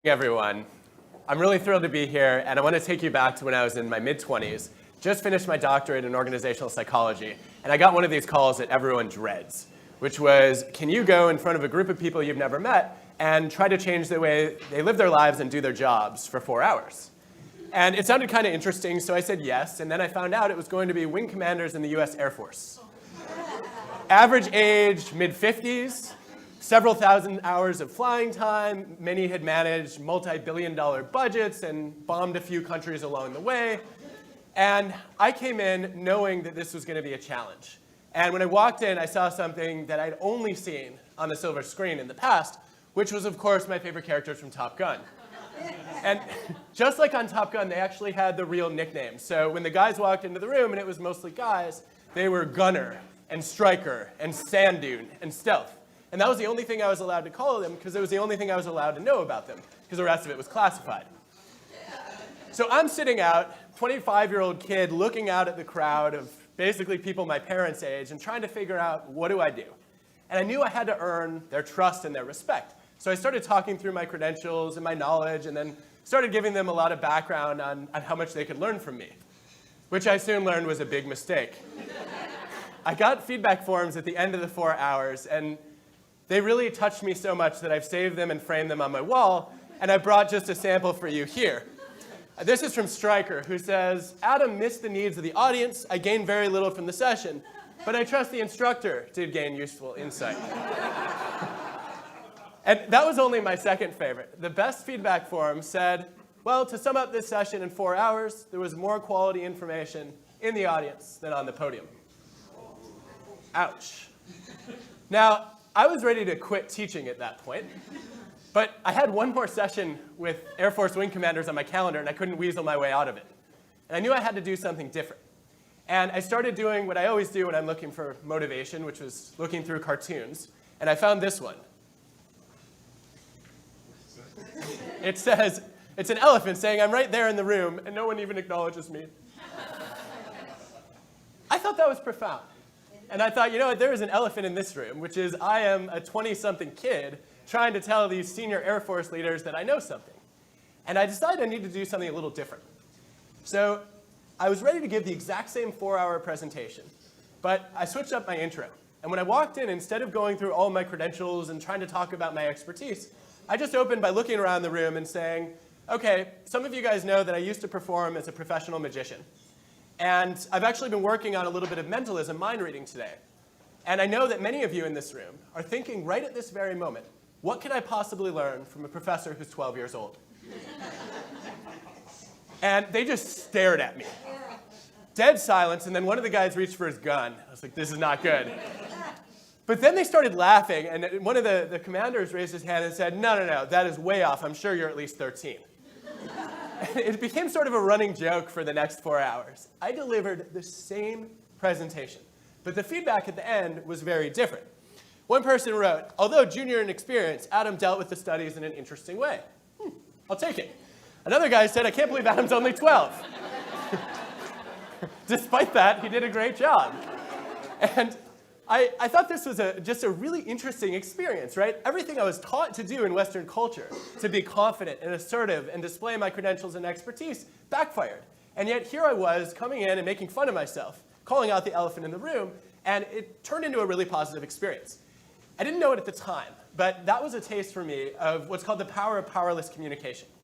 Everyone. I'm really thrilled to be here, and I want to take you back to when I was in my mid-20s, just finished my doctorate in organizational psychology, and I got one of these calls that everyone dreads, which was, can you go in front of a group of people you've never met and try to change the way they live their lives and do their jobs for 4 hours? And it sounded kind of interesting, so I said yes, and then I found out it was going to be wing commanders in the US Air Force. Average age, mid-50s. Several thousand hours of flying time. Many had managed multi-billion-dollar budgets and bombed a few countries along the way. And I came in knowing that this was going to be a challenge. And when I walked in, I saw something that I'd only seen on the silver screen in the past, which was, of course, my favorite characters from Top Gun. And just like on Top Gun, they actually had the real nicknames. So when the guys walked into the room, and it was mostly guys, they were Gunner and Striker and Sand Dune and Stealth. And that was the only thing I was allowed to call them because it was the only thing I was allowed to know about them because the rest of it was classified. So I'm sitting out, 25-year-old kid looking out at the crowd of basically people my parents' age and trying to figure out, what do I do? And I knew I had to earn their trust and their respect. So I started talking through my credentials and my knowledge and then started giving them a lot of background on how much they could learn from me, which I soon learned was a big mistake. I got feedback forms at the end of the 4 hours, and they really touched me so much that I've saved them and framed them on my wall, and I brought just a sample for you here. This is from Stryker, who says, Adam missed the needs of the audience. I gained very little from the session, but I trust the instructor did gain useful insight. And that was only my second favorite. The best feedback form said, well, to sum up this session in 4 hours, there was more quality information in the audience than on the podium. Ouch. Now, I was ready to quit teaching at that point, but I had one more session with Air Force wing commanders on my calendar, and I couldn't weasel my way out of it. And I knew I had to do something different. And I started doing what I always do when I'm looking for motivation, which was looking through cartoons, and I found this one. It says, it's an elephant saying, I'm right there in the room, and no one even acknowledges me. I thought that was profound. And I thought, you know what, there is an elephant in this room, which is I am a 20-something kid trying to tell these senior Air Force leaders that I know something. And I decided I needed to do something a little different. So I was ready to give the exact same 4-hour presentation, but I switched up my intro. And when I walked in, instead of going through all my credentials and trying to talk about my expertise, I just opened by looking around the room and saying, okay, some of you guys know that I used to perform as a professional magician. And I've actually been working on a little bit of mentalism mind reading today. And I know that many of you in this room are thinking right at this very moment, what could I possibly learn from a professor who's 12 years old? And they just stared at me. Dead silence, and then one of the guys reached for his gun. I was like, this is not good. But then they started laughing, and one of the commanders raised his hand and said, no, that is way off. I'm sure you're at least 13. It became sort of a running joke for the next 4 hours. I delivered the same presentation, but the feedback at the end was very different. One person wrote, although junior in experience, Adam dealt with the studies in an interesting way. I'll take it. Another guy said, I can't believe Adam's only 12. Despite that, he did a great job. And I thought this was just a really interesting experience, right? Everything I was taught to do in Western culture, to be confident and assertive and display my credentials and expertise, backfired. And yet here I was coming in and making fun of myself, calling out the elephant in the room, and it turned into a really positive experience. I didn't know it at the time, but that was a taste for me of what's called the power of powerless communication.